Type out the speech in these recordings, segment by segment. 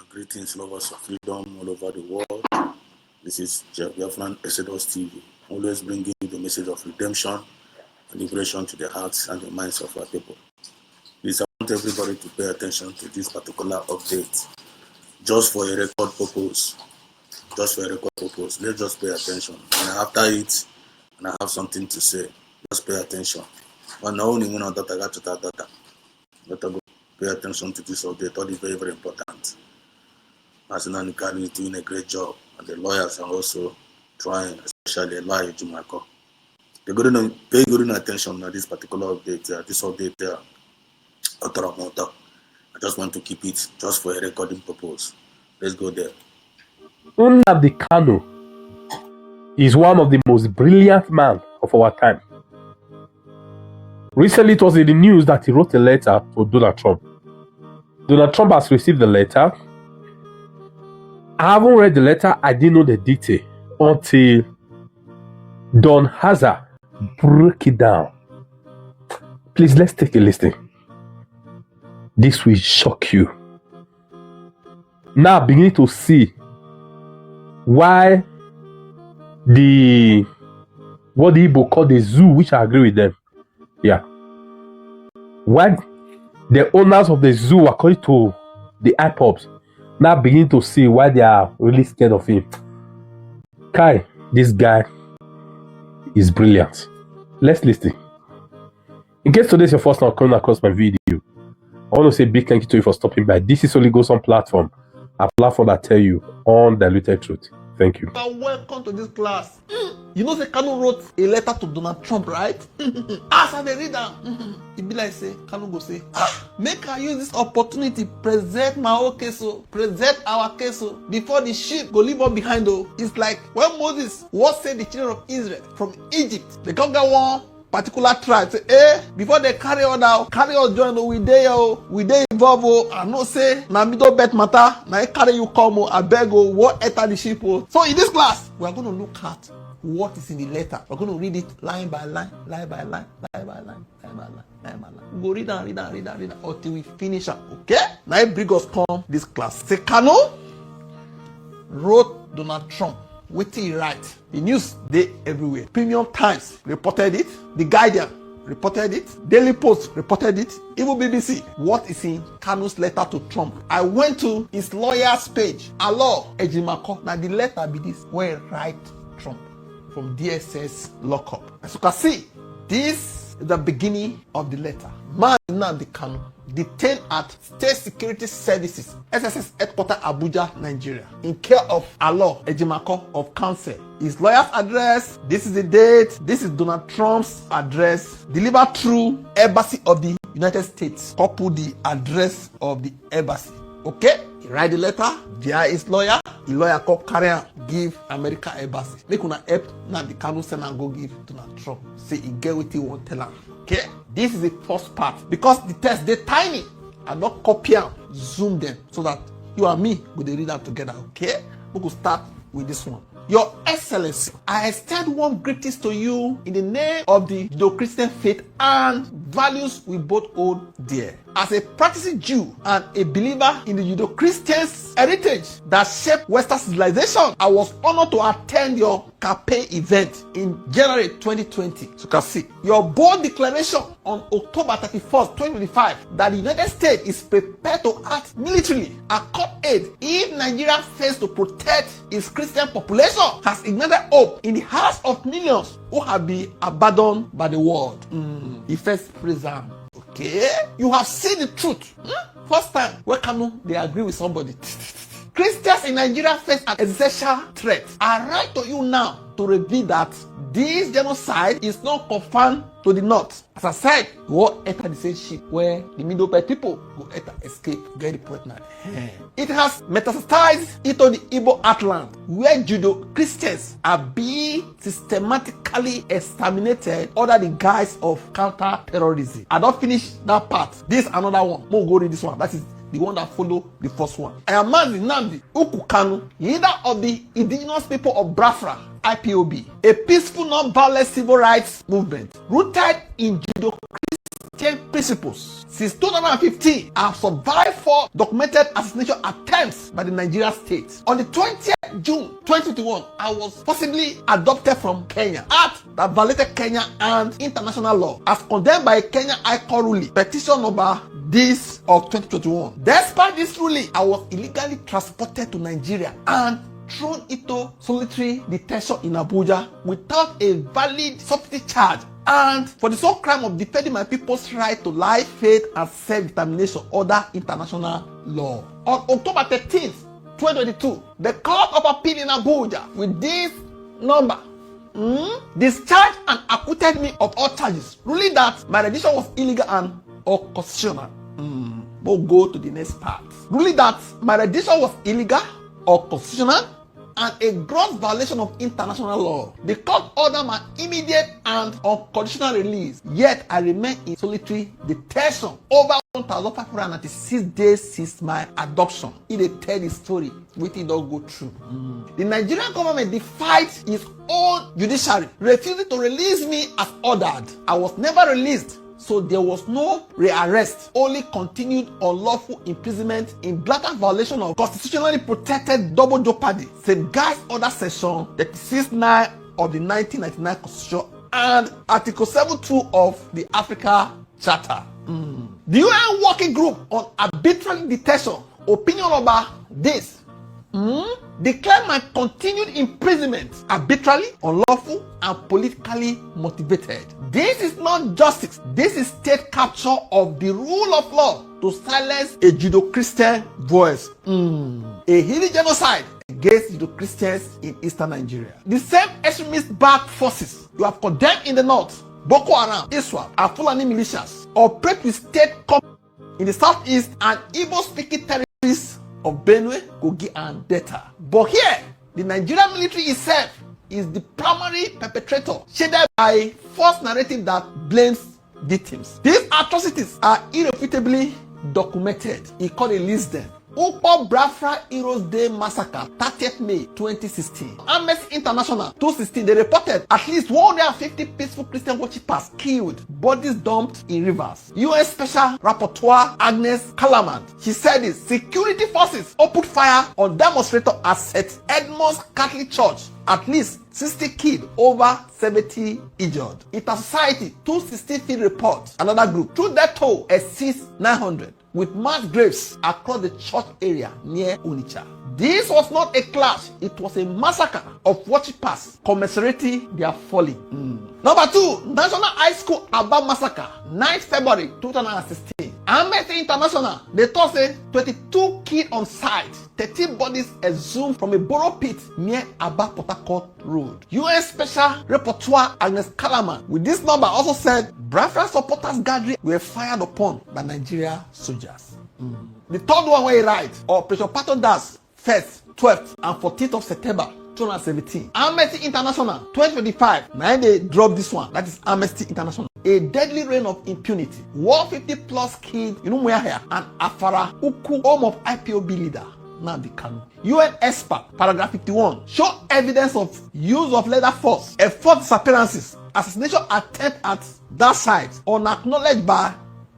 Greetings, lovers of freedom all over the world. This is Biafra Exodus TV, always bringing the message of redemption and liberation to the hearts and the minds of our people. Please, I want everybody to pay attention to this particular update, just for a record purpose. Let's just pay attention. And after it, and I have something to say, just pay attention. But now only one data got to that data. Pay attention to this update. All is very, very important. National Nikari is doing a great job, and the lawyers are also trying, especially a lawyer Jumako. Pay good attention to this particular update. This update there, I just want to keep it just for a recording purpose. Let's go there. Nnamdi Kanu is one of the most brilliant men of our time. Recently, it was in the news that he wrote a letter to Donald Trump. Donald Trump has received the letter. I haven't read the letter. I didn't know the detail until Don Hazard broke it down. Please, let's take a listen. This will shock you. Now, beginning to see why what the Igbo call the zoo, which I agree with them. Yeah. Why the owners of the zoo, according to the IPOBs, now begin to see why they are really scared of him. Kai, this guy is brilliant. Let's listen. In case today is your first time coming across my video, I want to say a big thank you to you for stopping by. This is Holy Ghost on platform, a platform that tell you undiluted truth. Thank you. Welcome to this class. You know, Kanu wrote a letter to Donald Trump, right? As I read them, it be like say, Kanu go say, make I use this opportunity, present my own case, present our case before the ship go leave us behind. It's like when Moses was sent the children of Israel from Egypt, they come get one particular tribe, say, before they carry on out, carry us join, we dey involve, I know say, na middle bet matter, na carry you come, I beg, what enter the ship. So in this class, we are going to look at what is in the letter. We're going to read it line by line, line by line, line by line, line by line, line by line. We go read and until we finish up, okay? Now it bring us come this class. Say, Kanu wrote Donald Trump. What he write? The news they everywhere. Premium Times reported it. The Guardian reported it. Daily Post reported it. Even BBC. What is in Kanu's letter to Trump? I went to his lawyer's page. Alo Ejimako. Now the letter be this. Where write Trump from DSS lockup. As you can see, this is the beginning of the letter. Man Nnamdi Kanu detained at State Security Services, SSS headquarters Abuja, Nigeria, in care of Alo Ejimako of Counsel. His lawyer's address, this is the date, this is Donald Trump's address, delivered through Embassy of the United States. Couple the address of the embassy. Okay? He write the letter, there is lawyer, the lawyer called carrier, give America embassy. Make una help Nnamdi Kanu send and go give Donald Trump. Say he get what he want tell him. Okay? This is the first part. Because the text they tiny. I not copy them, zoom them so that you and me will read them together. Okay? We will start with this one. Your Excellency, I extend warm greetings to you in the name of the Judeo-Christian faith and values we both hold dear. As a practicing Jew and a believer in the Judeo-Christian heritage that shaped Western civilization, I was honored to attend your campaign event in January 2020. So you can see your bold declaration on October 31st, 2025 that the United States is prepared to act militarily accord aid if Nigeria fails to protect its Christian population has ignited hope in the hearts of millions who have been abandoned by the world. The first prison. Okay, you have seen the truth. First time, where Kanu they agree with somebody. Christians in Nigeria face an existential threat. I write to you now to reveal that this genocide is not confined to the north. As I said, you will enter the same ship where the middle belt people will enter, escape, get the pregnant. It has metastasized into the Igbo heartland, where Judeo-Christians are being systematically exterminated under the guise of counter-terrorism. I don't finish that part. This is another one. We'll go read this one. That is the one that follow the first one. I am Nnamdi Kanu, leader of the indigenous people of Biafra, IPOB, a peaceful, non-violent civil rights movement rooted in Judeo-Christian maintain principles. Since 2015, I have survived 4 documented assassination attempts by the Nigerian state. On the 20th June 2021, I was forcibly adopted from Kenya, act that violated Kenya and international law, as condemned by a Kenya High Court ruling, petition number this of 2021. Despite this ruling, I was illegally transported to Nigeria and thrown into solitary detention in Abuja without a valid substitute charge, and for the sole crime of defending my people's right to life, faith, and self-determination under international law. On October 13th, 2022, the Court of Appeal in Abuja, with this number, discharged and acquitted me of all charges, ruling that my rendition was illegal and unconstitutional. We'll go to the next part. Ruling that my rendition was illegal or constitutional and a gross violation of international law. The court ordered my immediate and unconditional release, yet I remain in solitary detention over 1,596 days since my adoption. It tell the story, which it don't go through. The Nigerian government defied its own judiciary, refusing to release me as ordered. I was never released, so there was no rearrest, only continued unlawful imprisonment in blatant violation of constitutionally protected double jeopardy, safeguards under section 36(9) of the 1999 Constitution and Article 7(2) of the Africa Charter. The UN Working Group on Arbitrary Detention, opinion about this, declared my continued imprisonment arbitrary, unlawful, and politically motivated. This is not justice. This is state capture of the rule of law to silence a Judeo-Christian voice. A hidden genocide against Judeo-Christians in eastern Nigeria. The same extremist-backed forces you have condemned in the north, Boko Haram, ISWAP, and Fulani militias, operate with state companies in the southeast and Igbo-speaking territories of Benue, Kogi, and Delta. But here, the Nigerian military itself is the primary perpetrator, shaded by false narrative that blames victims. These atrocities are irrefutably documented. He called a list them. Ukpo Biafra Heroes Day Massacre, 30th May 2016. Amnesty International 2016, they reported at least 150 peaceful Christian worshippers killed, bodies dumped in rivers. UN Special Rapporteur Agnes Callamand, she said this: security forces opened fire on demonstrators at St. Edmund's Catholic Church. At least 60 killed, over 70 injured. Inter-Society 216 field report, another group, true death toll exceeds 900. With mass graves across the church area near Onitsha. This was not a clash, it was a massacre of worshippers commiserating their falling. Number 2, National High School Aba Massacre, 9th February 2016. Amnesty International, they thought say 22 killed on site, 13 bodies exhumed from a borrow pit near Aba Port Harcourt Road. UN Special Rapporteur Agnes Callamand, with this number, also said Biafra supporters gathering were fired upon by Nigeria soldiers. The third one where he writes, Operation Patton Das, 1st, 12th, and 14th of September 2017. Amnesty International 2025. Now they drop this one. That is Amnesty International. A deadly reign of impunity. 150 plus killed in Umuahia and Afara Uku, home of IPOB leader Nnamdi Kanu. UN expert, paragraph 51, show evidence of use of lethal force, enforced disappearances, assassination attempt at that site unacknowledged by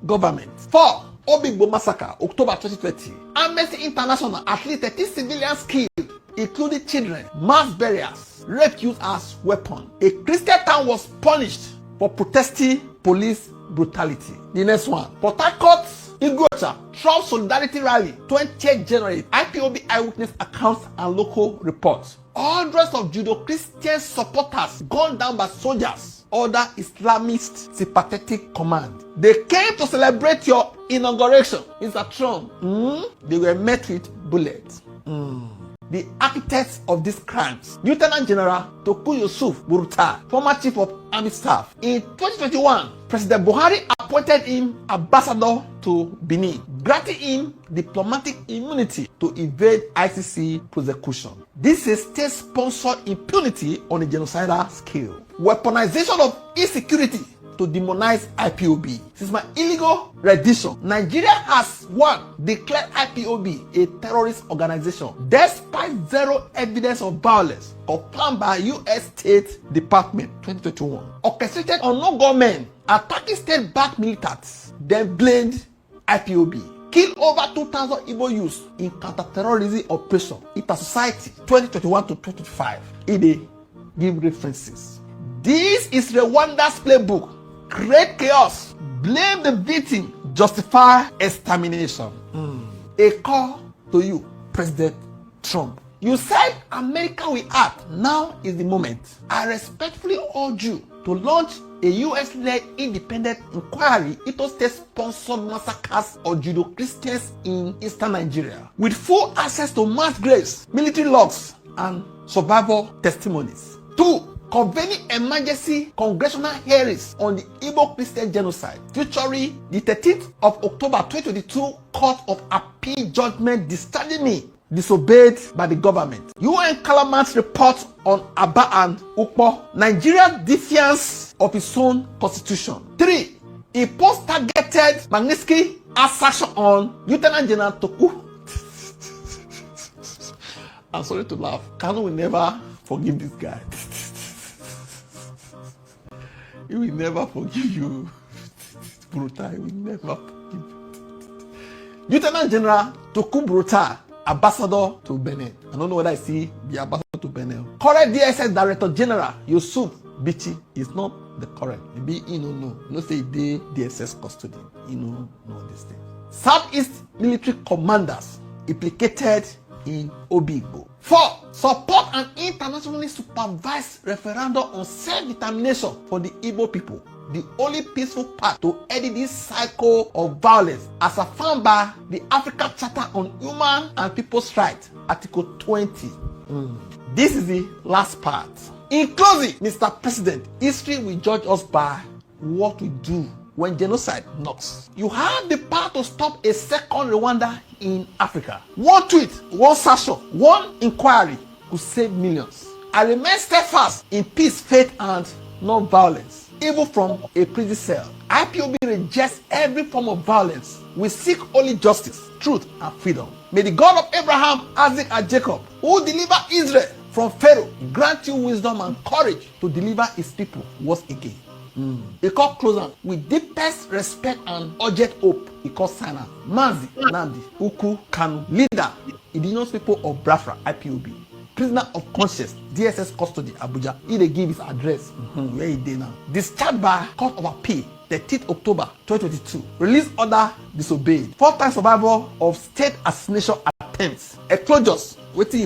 government. 4. Obigbo Massacre, October 2020. Amnesty International, at least 30 civilians killed, including children, mass burials, rape used as weapon. A Christian town was punished for protesting police brutality. The next one, Port Harcourt, Iguacha, Trump Solidarity Rally, 20th January, IPOB eyewitness accounts and local reports. Hundreds of Judeo-Christian supporters gunned down by soldiers under Islamist sympathetic command. They came to celebrate your inauguration, Mr. Trump. They were met with bullets. The architects of these crimes, Lieutenant General Toku Yusuf Buruta, former Chief of Army Staff. In 2021, President Buhari appointed him ambassador to Benin, granting him diplomatic immunity to evade ICC prosecution. This is state-sponsored impunity on a genocidal scale. Weaponization of insecurity to demonize IPOB. Since my illegal rendition, Nigeria has declared IPOB a terrorist organization despite zero evidence of violence confirmed by U.S. State Department 2021. Orchestrated unknown gunmen attacking state-backed militants, then blamed IPOB. Killed over 2,000 Igbo youths in counter-terrorism operation Ita Society 2021 to 2025. They give references. This is Rwanda's playbook. Create chaos, blame the victim, justify extermination. A call to you, President Trump. You said America will act. Now is the moment. I respectfully urge you to launch a US-led independent inquiry into state-sponsored massacres of Judo-Christians in eastern Nigeria, with full access to mass graves, military logs, and survivor testimonies. 2. Convening emergency congressional hearings on the Igbo Christian genocide, featuring the 13th of October 2022 Court of Appeal judgment discharging me disobeyed by the government. UN Calaman's report on Aba and Ukpo, Nigeria's defiance of its own constitution. 3. A post-targeted Magnitsky assertion on Lieutenant General Toku. I'm sorry to laugh. Kanu will never forgive this guy. He will never forgive you. Brutal, he will never forgive you. Lieutenant General Toku Brutal, ambassador to Benin. I don't know whether I see the ambassador to Benin. Current DSS Director General Yusuf Bichi is not the current. Maybe he no say they DSS custody. He no this thing. Southeast military commanders implicated in Obigbo. 4. Support an internationally supervised referendum on self-determination for the Igbo people. The only peaceful path to end this cycle of violence, as affirmed by the African Charter on Human and People's Rights, Article 20. This is the last part. In closing, Mr. President, history will judge us by what we do when genocide knocks. You have the power to stop a second Rwanda in Africa. One tweet, one session, one inquiry could save millions. I remain steadfast in peace, faith, and non-violence, even from a prison cell. IPOB rejects every form of violence. We seek only justice, truth, and freedom. May the God of Abraham, Isaac, and Jacob, who delivered Israel from Pharaoh, grant you wisdom and courage to deliver his people once again. He called closer with deepest respect and urgent hope. He called Sana, Mazi, Nandi, Uku, Kanu, leader, indigenous people of Biafra, IPOB, prisoner of conscience, DSS custody, Abuja. He dey give his address, where he dey now. Discharged by Court of Appeal, 13th October 2022. Release order disobeyed. 4-time survivor of state assassination attempts. Eclosures, wetin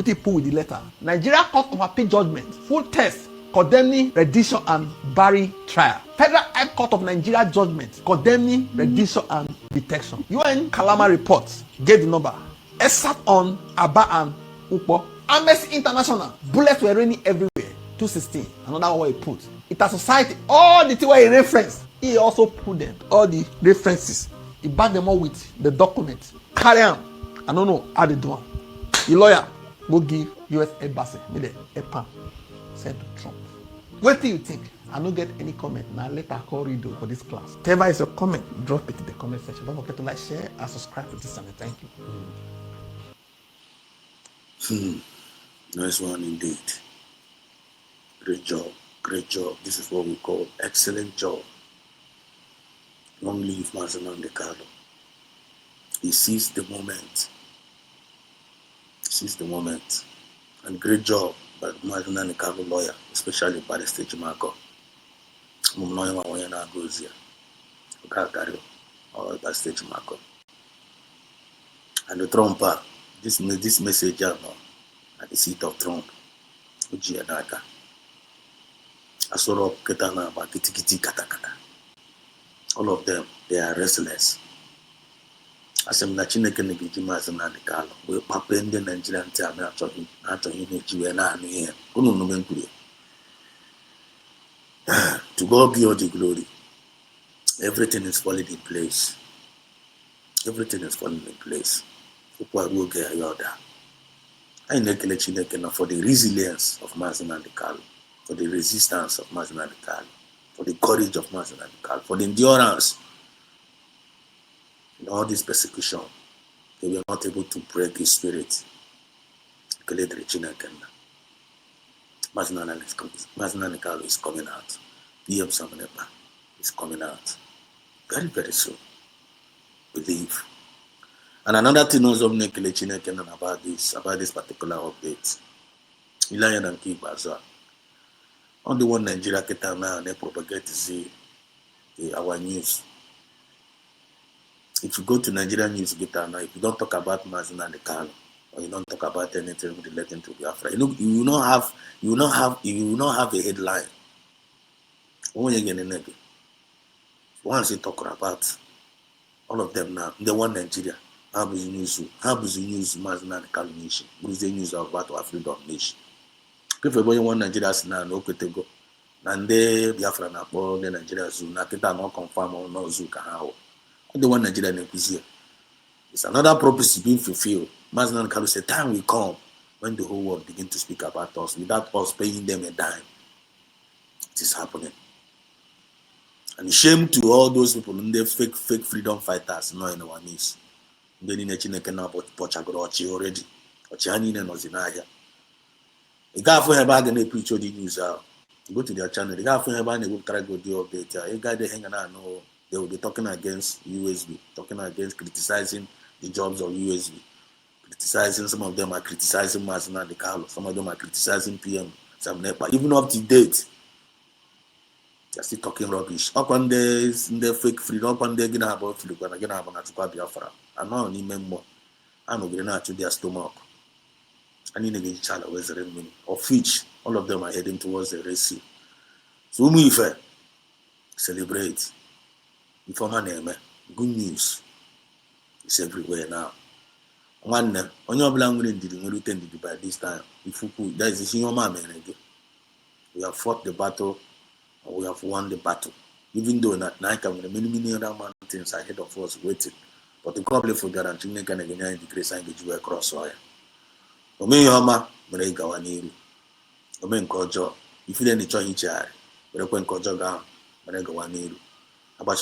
he put with the letter. Nigeria Court of Appeal judgment, full text, condemning rendition and Barry trial. Federal High Court of Nigeria judgment condemning rendition and detection. UN Kalama report gave the number. Except on Aba and Ukpo. Amnesty International, bullets were raining everywhere. 216. Another one he put. Ita Society, all the things where he referenced, he also put them. All the references. He backed them up with the documents. Carry on. I don't know how they do it. The lawyer go give US embassy. Maybe a pan. Sent to Trump. What do you think? I don't get any comment. Now let her call read for this class. Whatever is your comment, drop it in the comment section. Don't forget to like, share, and subscribe to this channel. Thank you. Nice one indeed. Great job. Great job. This is what we call excellent job. Long live Mazen De Carlo. He seized the moment. Seized the moment. And great job by Mazen De Carlo lawyer, especially by the state Marco. I'm not even going to go here. Okay, or by state Marco. And the Trump, this message now at the seat of Trump, Uji Adaka. Asoro Ketana, Kiti Katakata. All of them, they are restless. As I'm not Chineke Negijima and the Carlo, we papa in the Nigerian town after him, to God be all the glory. Everything is falling in place. Everything is falling in place. I nekele Chineke for the resilience of Mazen and the Carlo, for the resistance of Mazen and the Carlo. for the courage of Mazi Nnamdi Kanu, for the endurance in all this persecution. They were not able to break his spirit. Mazi Nnamdi Kanu is coming out. PM Sam Onekpa is coming out very, very soon. Believe. And another thing also about this particular update. Ilaya na nke Ikpeazụ. On the one Nigeria Keta now they propagate our news. If you go to Nigerian news Keta now, if you don't talk about Mazi Nnamdi Kanu, or you don't talk about anything relating to Biafra, you will not have a headline. Once you talk about all of them now, the one Nigeria, how is news Mazi Nnamdi Kanu nation, who's the news about our freedom nation. If everybody want Nigeria now, no go. And the Biafra na kpọrọ the Nigeria zoo na kita no confirm or no zoo ka ha. The one Nigeria na ekwuzie. It's another prophecy being fulfilled. Mazi Nnamdi Kanu said, time will come when the whole world begin to speak about us without us paying them a dime. It is happening. And shame to all those people in the fake freedom fighters not in our knees. They need Chineke na pochagoro ochi already. Ochi ha niile nọzi n'ahịa. Ị ga-afụ ebe a ga na-epreach the news out. Go to their channel. Ị ga-afụ ebe a na-ewepụtara go the update. Ị ga dey hang na no. They will be talking against USB, talking against criticizing the jobs of USB, criticizing, some of them are criticizing Mazi Nnamdi Kanu, some of them are criticizing PM Sam Onekpa. Even up to date, they're still talking rubbish. Up on the fake freedom, up on the again about Philip, and again about Natukwa Biafra. I'm not only member, I'm not going to their stomach. I need to get each other with the remaining, of which all of them are heading towards the Recieved. So we celebrate. Informer name, good news is everywhere now. One onye ọbụla nwere ndidi nwere ute ndidi by this time. That is ihe ọma mere again. We have fought the battle and we have won the battle. Even though na can many other mountains ahead of us waiting. But the God for guarantee Chineke na genya the grace and the across soil. Ome ihe ọma mere gawa n'iru. Ome nke ọjọọ ifile na ịchọ ichegharị were kwe nke ọjọọ ga mere gawa n'iru. Thank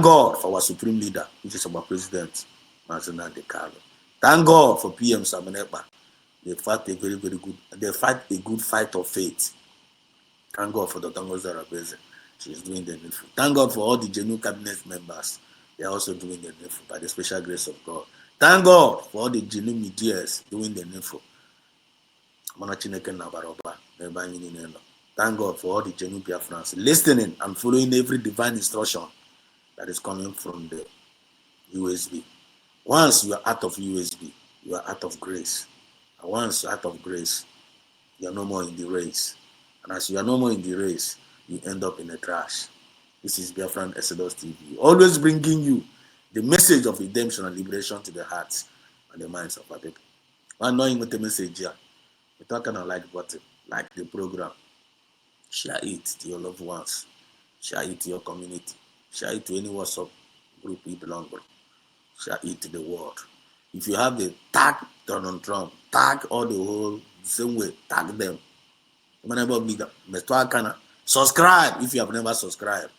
God for our supreme leader, which is our president, Mazi Nnamdi Kanu. Thank God for PM Sam Onekpa. They fight a very, very good. They fight a good fight of faith. Thank God for Dr. Ngozi Arabeze. She is doing the needful. Thank God for all the genuine cabinet members. They are also doing the needful by the special grace of God. Thank God for all the genuine medias doing the needful. Thank God for all the genuine Biafrans listening and following every divine instruction that is coming from the USB. Once you are out of USB, you are out of grace. And once you are out of grace, you are no more in the race. And as you are no more in the race, you end up in the trash. This is Biafran Exodus TV. Always bringing you the message of redemption and liberation to the hearts and the minds of our people. One knowing what the message here, we're talking on like button, like the program. Share it to your loved ones. Share it to your community. Share it to any WhatsApp group you belong to. Share it to the world. If you have the tag Donald Trump, tag all the whole same way, tag them. Subscribe if you have never subscribed.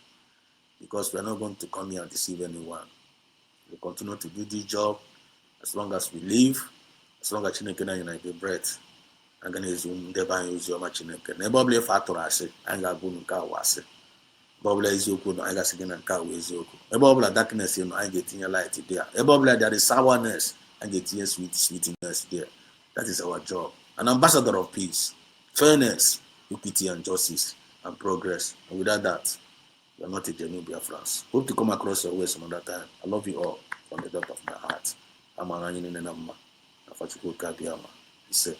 Because we are not going to come here and deceive anyone. We continue to do this job as long as we live, as long as Chineke na United breath. I'm going to use your Chineke. Never believe Fatorase, and Gabun Kawase. Bobla is Yoko, I got again and Kawa is Yoko. A bobla darkness, I get in your light there. A bobla there is sourness, I get your sweetness there. That is our job. An ambassador of peace, fairness, equity, and justice, and progress. And without that, you are not a genuine Biafrans. Hope to come across your way some other time. I love you all from the depth of my heart. I'm a Nanyini Nenama. Afachuko Kabiama. He said.